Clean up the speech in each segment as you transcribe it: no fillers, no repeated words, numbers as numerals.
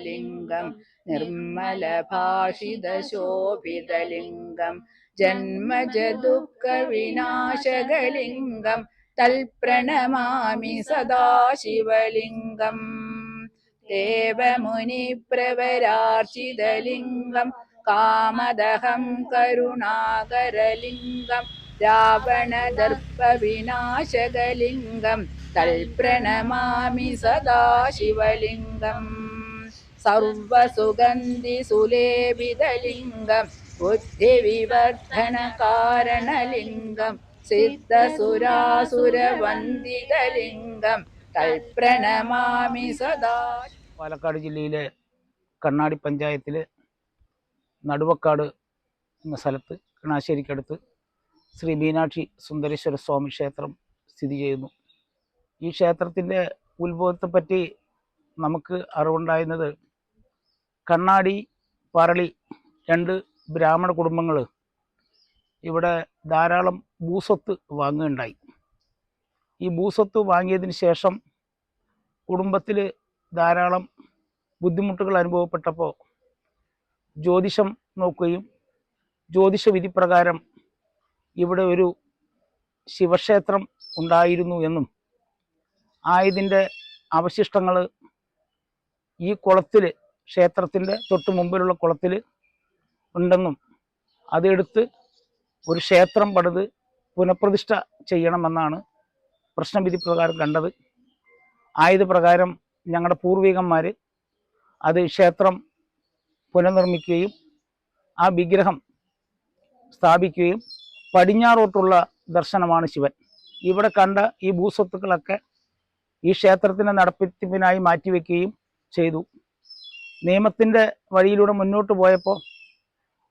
ലിംഗം നിർമ്മലഭാഷിതശോഭിതലിംഗം ജന്മജ ദുഃഖ വിനാശകലിംഗം തൽപ്രണമാമി സദാശിവലിംഗം ദേവമുനിപ്രവരാർച്ചിതലിംഗം കാമദഹം കരുണാകരലിംഗം രാവണദർപ്പവിനാശകലിംഗം തൽപ്രണമാമി സദാശിവലിംഗം സർവസുഗന്ധിസുലേപിതലിംഗം ബുദ്ധിവിവർദ്ധനകാരണലിംഗം സിദ്ധസുരാസുരവന്ദിതലിംഗം തൽപ്രണമാമി സദാ. പാലക്കാട് ജില്ലയിലെ കണ്ണാടി പഞ്ചായത്തിലെ നടുവക്കാട് എന്ന സ്ഥലത്ത് കണാശ്ശേരിക്കടുത്ത് ശ്രീ മീനാക്ഷി സുന്ദരേശ്വര സ്വാമി ക്ഷേത്രം സ്ഥിതി ചെയ്യുന്നു. ഈ ക്ഷേത്രത്തിൻ്റെ ഉത്ഭവത്തെപ്പറ്റി നമുക്ക് അറിവുണ്ടായിരുന്നത് കണ്ണാടി പറളി രണ്ട് ബ്രാഹ്മണ കുടുംബങ്ങൾ ഇവിടെ ധാരാളം ഭൂസ്വത്ത് വാങ്ങുകയുണ്ടായി. ഈ ഭൂസ്വത്ത് വാങ്ങിയതിന് ശേഷം കുടുംബത്തിൽ ധാരാളം ബുദ്ധിമുട്ടുകൾ അനുഭവപ്പെട്ടപ്പോൾ ജ്യോതിഷം നോക്കുകയും ജ്യോതിഷ വിധി പ്രകാരം ഇവിടെ ഒരു ശിവക്ഷേത്രം ഉണ്ടായിരുന്നു എന്നും ആയതിൻ്റെ അവശിഷ്ടങ്ങൾ ഈ കുളത്തിൽ ക്ഷേത്രത്തിൻ്റെ തൊട്ട് മുമ്പിലുള്ള കുളത്തിൽ ഉണ്ടെന്നും അതെടുത്ത് ഒരു ക്ഷേത്രം പണിത് പുനഃപ്രതിഷ്ഠ ചെയ്യണമെന്നാണ് പ്രശ്നവിധി പ്രകാരം കണ്ടത്. ആയത് പ്രകാരം ഞങ്ങളുടെ പൂർവികന്മാർ അത് ക്ഷേത്രം പുനർനിർമ്മിക്കുകയും ആ വിഗ്രഹം സ്ഥാപിക്കുകയും പടിഞ്ഞാറോട്ടുള്ള ദർശനമാണ് ശിവൻ. ഇവിടെ കണ്ട ഈ ഭൂസ്വത്തുക്കളൊക്കെ ഈ ക്ഷേത്രത്തിൻ്റെ നടത്തിപ്പിനായി മാറ്റിവെക്കുകയും ചെയ്തു. നിയമത്തിൻ്റെ വഴിയിലൂടെ മുന്നോട്ട് പോയപ്പോൾ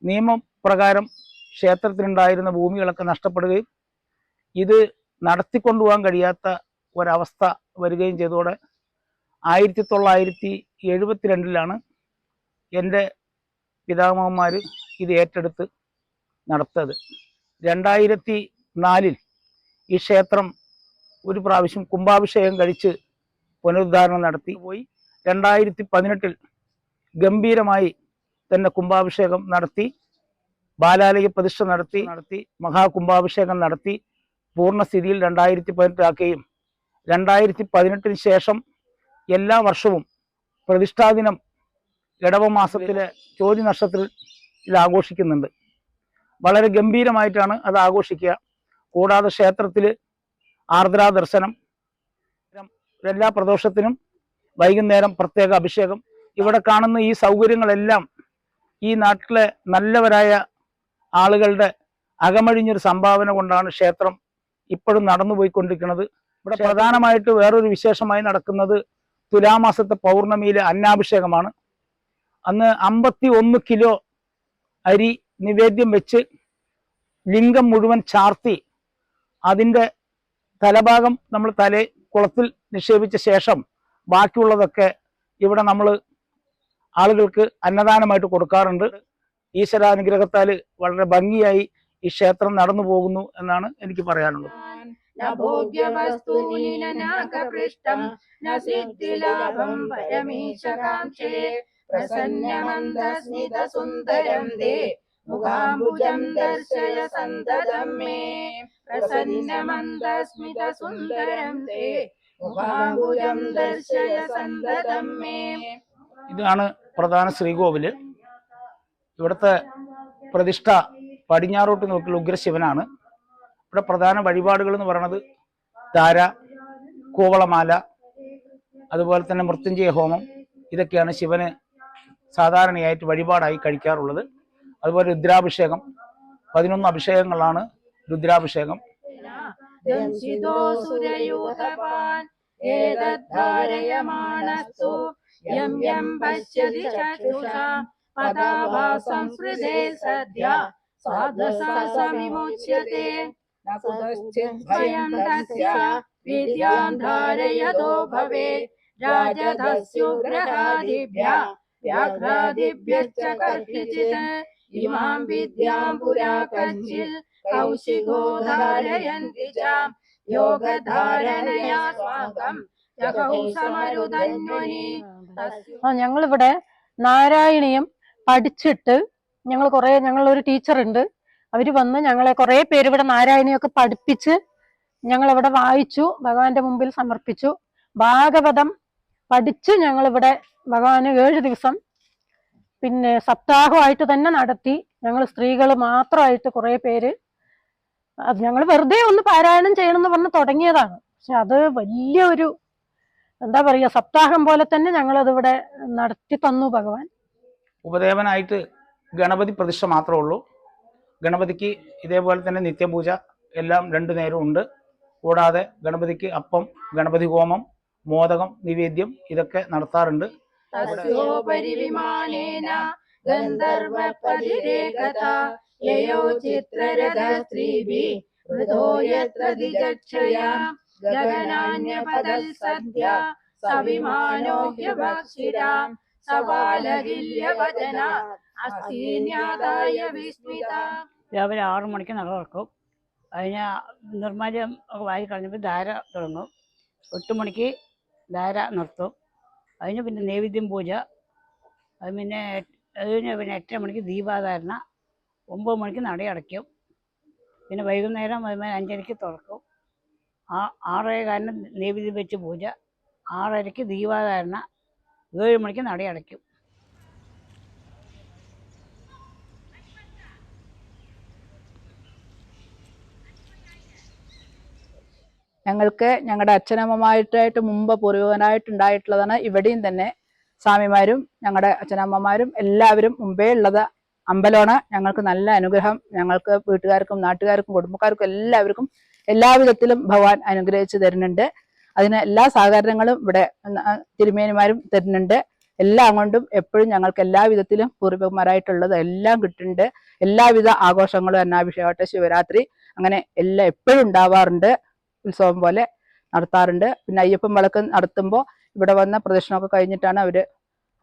നിയമപ്രകാരം ക്ഷേത്രത്തിനുണ്ടായിരുന്ന ഭൂമികളൊക്കെ നഷ്ടപ്പെടുകയും ഇത് നടത്തിക്കൊണ്ടുപോകാൻ കഴിയാത്ത ഒരവസ്ഥ വരികയും ചെയ്തതോടെ 1972 എൻ്റെ പിതാമഹന്മാർ ഇത് ഏറ്റെടുത്ത് നടത്തത്. 2004 ഈ ക്ഷേത്രം ഒരു പ്രാവശ്യം കുംഭാഭിഷേകം കഴിച്ച് പുനരുദ്ധാരണം നടത്തി പോയി. 2018 ഗംഭീരമായി തന്നെ കുംഭാഭിഷേകം നടത്തി, ബാലാലയ പ്രതിഷ്ഠ നടത്തി മഹാകുംഭാഭിഷേകം നടത്തി പൂർണ്ണസ്ഥിതിയിൽ 2018 ആക്കുകയും 2018 ശേഷം എല്ലാ വർഷവും പ്രതിഷ്ഠാദിനം ഇടവമാസത്തിലെ ചോതി നക്ഷത്രത്തിൽ ആഘോഷിക്കുന്നുണ്ട്. വളരെ ഗംഭീരമായിട്ടാണ് അത് ആഘോഷിക്കുക. കൂടാതെ ക്ഷേത്രത്തിൽ ആർദ്രാ ദർശനം, എല്ലാ പ്രദോഷത്തിനും വൈകുന്നേരം പ്രത്യേക അഭിഷേകം. ഇവിടെ കാണുന്ന ഈ സൗകര്യങ്ങളെല്ലാം ഈ നാട്ടിലെ നല്ലവരായ ആളുകളുടെ അകമഴിഞ്ഞൊരു സംഭാവന കൊണ്ടാണ് ക്ഷേത്രം ഇപ്പോഴും നടന്നു പോയിക്കൊണ്ടിരിക്കുന്നത്. ഇവിടെ പ്രധാനമായിട്ട് വേറൊരു വിശേഷമായി നടക്കുന്നത് തുലാമാസത്തെ പൗർണമിയിലെ അന്നാഭിഷേകമാണ്. അന്ന് 51 കിലോ അരി നിവേദ്യം വെച്ച് ലിംഗം മുഴുവൻ ചാർത്തി അതിൻ്റെ തലഭാഗം നമ്മൾ കുളത്തിൽ നിക്ഷേപിച്ച ശേഷം ബാക്കിയുള്ളതൊക്കെ ഇവിടെ നമ്മൾ ആളുകൾക്ക് അന്നദാനമായിട്ട് കൊടുക്കാറുണ്ട്. ഈശ്വരാനുഗ്രഹത്താൽ വളരെ ഭംഗിയായി ഈ ക്ഷേത്രം നടന്നു പോകുന്നു എന്നാണ് എനിക്ക് പറയാനുള്ളത്. മുഖാംബുജം ദർശയ സന്തതം മേ പ്രസന്നമന്ദസ്മിതസുന്ദരം തേ മുഖാംബുജം ദർശയ സന്തതം മേ. ഇതാണ് പ്രധാന ശ്രീകോവില്. ഇവിടുത്തെ പ്രതിഷ്ഠ പടിഞ്ഞാറോട്ട് നോക്കിയുള്ള ഉഗ്രശിവനാണ്. ഇവിടെ പ്രധാന വഴിപാടുകൾ എന്ന് പറയുന്നത് ധാര, കൂവളമാല, അതുപോലെ തന്നെ മൃത്യുഞ്ജയ ഹോമം, ഇതൊക്കെയാണ് ശിവന് സാധാരണയായിട്ട് വഴിപാടായി കഴിക്കാറുള്ളത്. അതുപോലെ രുദ്രാഭിഷേകം, 11 അഭിഷേകങ്ങളാണ് രുദ്രാഭിഷേകം. ഇമാം വിദ്യാം പുരാ കഞ്ചിൽ കൗശികോ ധാരയന്തി ചാം യോഗധാരണയാ സ്വാഗം ജഹൗസമരുതന്വനി ഞങ്ങളിവിടെ നാരായണീയം പഠിച്ചിട്ട് ഞങ്ങളൊരു ടീച്ചറുണ്ട്, അവര് വന്ന് ഞങ്ങളെ കുറെ പേര് ഇവിടെ നാരായണീയമൊക്കെ പഠിപ്പിച്ച് ഞങ്ങളിവിടെ വായിച്ചു, ഭഗവാന്റെ മുമ്പിൽ സമർപ്പിച്ചു. ഭാഗവതം പഠിച്ച് ഞങ്ങളിവിടെ ഭഗവാന് 7 ദിവസം പിന്നെ സപ്താഹമായിട്ട് തന്നെ നടത്തി. ഞങ്ങൾ സ്ത്രീകൾ മാത്രമായിട്ട് കുറെ പേര് അത് ഞങ്ങൾ വെറുതെ ഒന്ന് പാരായണം ചെയ്യണമെന്ന് പറഞ്ഞ് തുടങ്ങിയതാണ്. പക്ഷെ അത് വലിയൊരു എന്താ പറയുക, സപ്താഹം പോലെ തന്നെ ഞങ്ങളതിവിടെ നടത്തി തന്നു ഭഗവാൻ. ഉപദേവനായിട്ട് ഗണപതി പ്രതിഷ്ഠ മാത്രമേ ഉള്ളൂ. ഗണപതിക്ക് ഇതേപോലെ തന്നെ നിത്യപൂജ എല്ലാം 2 നേരവും ഉണ്ട്. കൂടാതെ ഗണപതിക്ക് അപ്പം, ഗണപതി ഹോമം, മോദകം, നിവേദ്യം ഇതൊക്കെ നടത്താറുണ്ട്. തസ്യോപരിവിമാനേന ഗന്ധർവപതിരേകത യയോ ചിത്രരഥസ്ത്രീഭിः വൃതോ യത്ര ദിജക്ഷയാ ഗഗനാന്യപദൽ സദ്യ സവിമാനോ ഹ്യഭക്ഷിരാം സവാലകില്യവദന അസ്തീന്യാദായ വിസ്മിത. രാവിലെ 6 മണിക്ക് നട തുറക്കും. അതിന് നിർമ്മാല്യം ഒക്കെ വാരി കളഞ്ഞപ്പോൾ ധാര തുടങ്ങും. 8 മണിക്ക് ധാര നിർത്തും. അതിന് പിന്നെ നൈവേദ്യം പൂജ. അത് പിന്നെ 8:30 മണിക്ക് ദീപാധാരണ. 9 മണിക്ക് നടയടയ്ക്കും. പിന്നെ വൈകുന്നേരം 5:30 തുറക്കും. 6:15 നൈവേദ്യം വെച്ച് പൂജ. 6:30 ദീപാധാരണ. 7 മണിക്ക് നടയടയ്ക്കും. ഞങ്ങൾക്ക് ഞങ്ങളുടെ അച്ഛനമ്മമായിട്ടായിട്ട് മുമ്പ് പൂർവികനായിട്ടുണ്ടായിട്ടുള്ളതാണ്. ഇവിടെയും തന്നെ സ്വാമിമാരും ഞങ്ങളുടെ അച്ഛനമ്മമാരും എല്ലാവരും മുമ്പേ ഉള്ളത് അമ്പലമാണ്. ഞങ്ങൾക്ക് നല്ല അനുഗ്രഹം, ഞങ്ങൾക്ക് വീട്ടുകാർക്കും നാട്ടുകാർക്കും കുടുംബക്കാർക്കും എല്ലാവർക്കും എല്ലാവിധത്തിലും ഭഗവാൻ അനുഗ്രഹിച്ചു തരുന്നുണ്ട്. അതിന് എല്ലാ സഹകരണങ്ങളും ഇവിടെ തിരുമേനിമാരും തരുന്നുണ്ട്. എല്ലാം കൊണ്ടും എപ്പോഴും ഞങ്ങൾക്ക് എല്ലാ വിധത്തിലും പൂർവികന്മാരായിട്ടുള്ളത് എല്ലാം കിട്ടുന്നുണ്ട്. എല്ലാവിധ ആഘോഷങ്ങളും അന്നാഭിഷേകമാവട്ടെ, ശിവരാത്രി, അങ്ങനെ എല്ലാം എപ്പോഴും ഉണ്ടാവാറുണ്ട്. ഉത്സവം പോലെ നടത്താറുണ്ട്. പിന്നെ അയ്യപ്പൻ വിളക്ക് നടത്തുമ്പോൾ ഇവിടെ വന്ന പ്രദക്ഷിണമൊക്കെ കഴിഞ്ഞിട്ടാണ് അവര്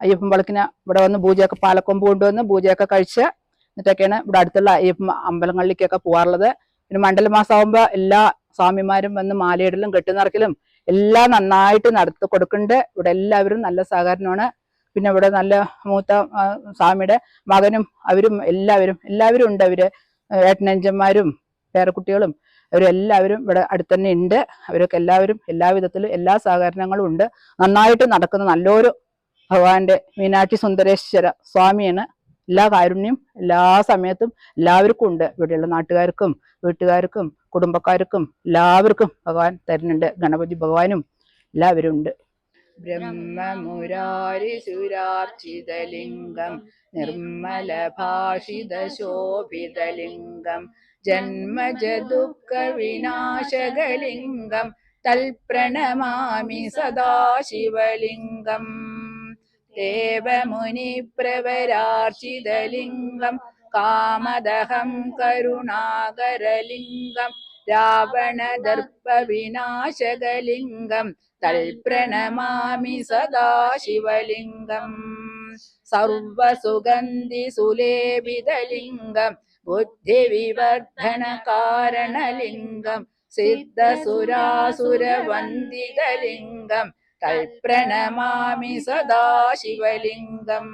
അയ്യപ്പൻ വിളക്കിന് ഇവിടെ വന്ന് പൂജയൊക്കെ പാലക്കൊമ്പ് കൊണ്ടുവന്ന് പൂജയൊക്കെ കഴിച്ച് എന്നിട്ടൊക്കെയാണ് ഇവിടെ അടുത്തുള്ള അയ്യപ്പൻ അമ്പലങ്ങളിലേക്കൊക്കെ പോകാറുള്ളത്. പിന്നെ മണ്ഡലമാസം ആകുമ്പോൾ എല്ലാ സ്വാമിമാരും വന്ന് മാലയിടലും കെട്ടുനിറക്കലും എല്ലാം നന്നായിട്ട് നടത്തി കൊടുക്കുന്നുണ്ട്. ഇവിടെ എല്ലാവരും നല്ല സഹകരണമാണ്. പിന്നെ ഇവിടെ നല്ല മൂത്ത സ്വാമിയുടെ മകനും അവരും എല്ലാവരും ഉണ്ട്. അവര് ഏട്ടനഞ്ചന്മാരും പേരക്കുട്ടികളും അവരെല്ലാവരും ഇവിടെ അടുത്ത് തന്നെ ഉണ്ട്. അവരൊക്കെ എല്ലാവരും എല്ലാവിധത്തിലും എല്ലാ സഹകരണങ്ങളും ഉണ്ട്. നന്നായിട്ട് നടക്കുന്ന നല്ലൊരു ഭഗവാന്റെ മീനാക്ഷി സുന്ദരേശ്വര സ്വാമിയാണ്. എല്ലാ കാരുണ്യം എല്ലാ സമയത്തും എല്ലാവർക്കും ഉണ്ട്. ഇവിടെയുള്ള നാട്ടുകാർക്കും വീട്ടുകാർക്കും കുടുംബക്കാർക്കും എല്ലാവർക്കും ഭഗവാൻ തരുന്നുണ്ട്. ഗണപതി ഭഗവാനും എല്ലാവരും ഉണ്ട്. ബ്രഹ്മമുരാരിസുരാർച്ചിതലിംഗം നിർമ്മലഭാഷിതശോഭിതലിംഗം ജന്മജ ദുഃഖ വിനാശകലിംഗം തൽപ്രണമാമി സദാശിവലിംഗം ദേവമുനിപ്രവരാർച്ചിതലിംഗം കാമദഹം കരുണാകരലിംഗം രാവണദർപ്പവിനാശകലിംഗം തൽപ്രണമാമി സദാശിവലിംഗം സർവസുഗന്ധിസുലേപിതലിംഗം ബുദ്ധിവിവർദ്ധനകാരണലിംഗം സിദ്ധസുരാസുരവന്ദിതലിംഗം തൽപ്രണമാമി സദാശിവലിംഗം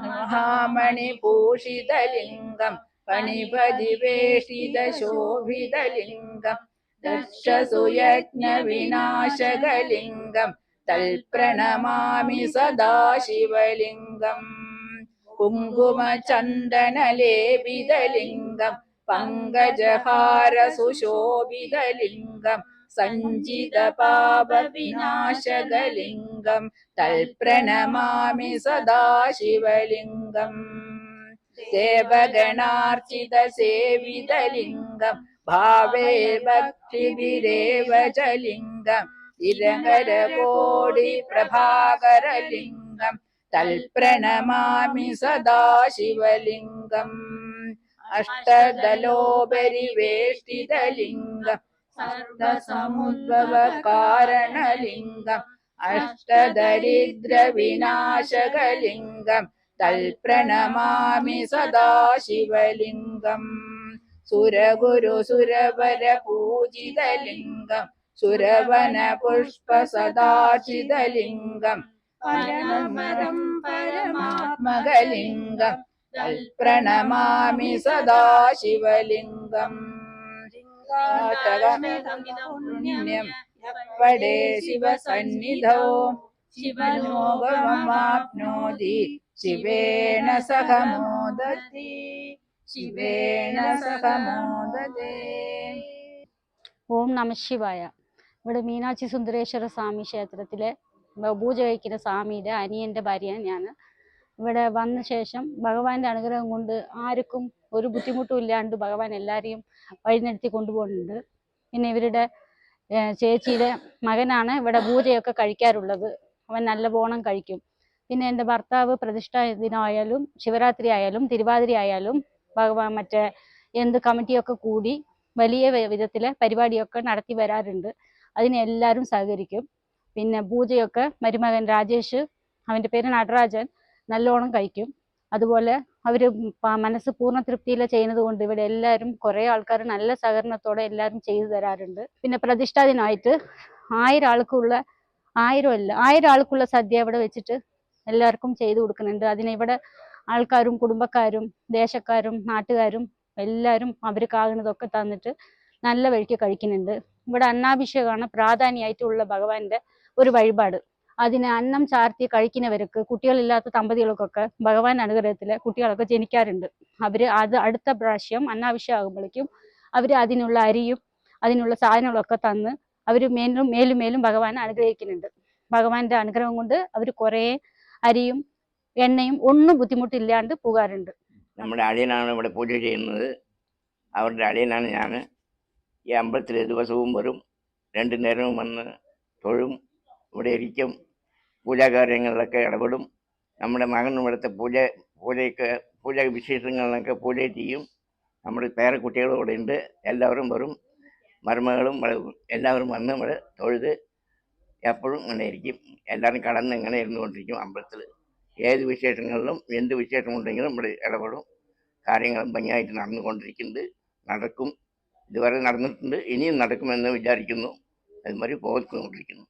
മഹാമണിഭൂഷിതലിംഗം പണിപതിവേഷിതശോഭിതലിംഗം ദക്ഷസുയജ്ഞവിനാശകലിംഗം തൽപ്രണമാമി സദാശിവലിംഗം കുങ്കുമചന്ദനലേപിതലിംഗം പങ്കജഹാരസുശോഭിതലിംഗം സഞ്ചിതപാപവിനാശകലിംഗം തൽപ്രണമാമി സദാശിവലിംഗം ദേവഗണാർച്ചിതസേവിതലിംഗം ഭാവേ ഭക്തിവിരേവ ച ലിംഗം ഇരകരകോടി പ്രഭാകരലിംഗം തൽപ്രണമാമി സദാശിവലിംഗം അഷ്ടദലോപരിവേഷ്ടിതലിംഗം സർവസമുദ്ഭവകാരണലിംഗം അഷ്ടദരിദ്രവിനാശകലിംഗം തൽപ്രണമാമി സദാശിവലിംഗം സുരഗുരു സുരവര പൂജിതലിംഗം സുരവന പുഷ്പ സദാചിതലിംഗം പരമപദം പരമാത്മകലിംഗം പ്രണമാമി സദാശിവലിംഗം പുണ്യം പടേ ശിവസന്നിധോ ശിവലോകമാപ്നോതി ശിവേന സഹ മോദതി ശിവേന സഹ മോദതേ. ഓം നമ ശിവായ. ഇവിടെ മീനാക്ഷി സുന്ദരേശ്വര സ്വാമി ക്ഷേത്രത്തിലെ പൂജ കഴിക്കുന്ന സ്വാമിയുടെ അനിയൻ്റെ ഭാര്യയാണ് ഞാൻ. ഇവിടെ വന്ന ശേഷം ഭഗവാന്റെ അനുഗ്രഹം കൊണ്ട് ആർക്കും ഒരു ബുദ്ധിമുട്ടും ഇല്ലാണ്ട് ഭഗവാൻ എല്ലാവരെയും വഴിനിർത്തി കൊണ്ടുപോകുന്നുണ്ട്. പിന്നെ ഇവരുടെ ചേച്ചിയുടെ മകനാണ് ഇവിടെ പൂജയൊക്കെ കഴിക്കാറുള്ളത്. അവൻ നല്ല പോണം കഴിക്കും. പിന്നെ എൻ്റെ ഭർത്താവ് പ്രതിഷ്ഠാ ദിനമായാലും ശിവരാത്രി ആയാലും തിരുവാതിര ആയാലും ഭഗവാൻ മറ്റേ എന്ത് കമ്മിറ്റിയൊക്കെ കൂടി വലിയ വിധത്തിലെ പരിപാടിയൊക്കെ നടത്തി വരാറുണ്ട്. അതിന് എല്ലാവരും സഹകരിക്കും. പിന്നെ പൂജയൊക്കെ മരുമകൻ രാജേഷ്, അവൻ്റെ പേര് നടരാജൻ, നല്ലോണം കഴിക്കും. അതുപോലെ അവർ മനസ്സ് പൂർണ്ണ തൃപ്തിയിൽ ചെയ്യുന്നത് കൊണ്ട് ഇവിടെ എല്ലാവരും കുറേ ആൾക്കാർ നല്ല സഹകരണത്തോടെ എല്ലാവരും ചെയ്തു തരാറുണ്ട്. പിന്നെ പ്രതിഷ്ഠാ ദിനമായിട്ട് 1000 ആൾക്കുള്ള സദ്യ ഇവിടെ വെച്ചിട്ട് എല്ലാവർക്കും ചെയ്തു കൊടുക്കുന്നുണ്ട്. അതിനിവിടെ ആൾക്കാരും കുടുംബക്കാരും ദേശക്കാരും നാട്ടുകാരും എല്ലാവരും അവർക്കാകുന്നതൊക്കെ തന്നിട്ട് നല്ല വഴിക്ക് കഴിക്കുന്നുണ്ട്. ഇവിടെ അന്നാഭിഷേകമാണ് പ്രാധാന്യമായിട്ടുള്ള ഭഗവാന്റെ ഒരു വഴിപാട്. അതിന് അന്നം ചാർത്തി കഴിക്കുന്നവർക്ക് കുട്ടികളില്ലാത്ത ദമ്പതികൾക്കൊക്കെ ഭഗവാൻ അനുഗ്രഹത്തിൽ കുട്ടികളൊക്കെ ജനിക്കാറുണ്ട്. അത് അടുത്ത പ്രാവശ്യം അന്നാഭിഷേകം ആകുമ്പോഴേക്കും അവർ അതിനുള്ള അരിയും അതിനുള്ള സാധനങ്ങളൊക്കെ തന്ന് അവർ മേലും ഭഗവാനെ അനുഗ്രഹിക്കുന്നുണ്ട്. ഭഗവാന്റെ അനുഗ്രഹം കൊണ്ട് അവർ കുറേ അരിയും എണ്ണയും ഒന്നും ബുദ്ധിമുട്ടില്ലാണ്ട് പോകാറുണ്ട്. നമ്മുടെ അളിയനാണ് ഇവിടെ പൂജ ചെയ്യുന്നത്. അവരുടെ അളിയനാണ് ഞാൻ. ഈ അമ്പലത്തിൽ ദിവസവും വരും, 2 നേരവും വന്ന് തൊഴും, ഇവിടെ ഇരിക്കും, പൂജാകാര്യങ്ങളിലൊക്കെ ഇടപെടും. നമ്മുടെ മകൻ ഇവിടുത്തെ പൂജ വിശേഷങ്ങളിലൊക്കെ പൂജ ചെയ്യും. നമ്മുടെ പേരക്കുട്ടികളും ഇവിടെ ഉണ്ട്. എല്ലാവരും വരും, മരുമകളും എല്ലാവരും വന്ന് ഇവിടെ തൊഴുത് എപ്പോഴും ഇങ്ങനെ ഇരിക്കും. എല്ലാവരും കടന്ന് ഇങ്ങനെ ഇരുന്നുകൊണ്ടിരിക്കും. അമ്പലത്തിൽ ഏത് വിശേഷങ്ങളിലും എന്ത് വിശേഷമുണ്ടെങ്കിലും ഇവിടെ ഇടപെടും. കാര്യങ്ങളും ഭംഗിയായിട്ട് നടന്നുകൊണ്ടിരിക്കുന്നുണ്ട്, നടക്കും. ഇതുവരെ നടന്നിട്ടുണ്ട്, ഇനിയും നടക്കുമെന്ന് വിചാരിക്കുന്നു. അതുമാതിരി പോയിക്കൊണ്ടിരിക്കുന്നു.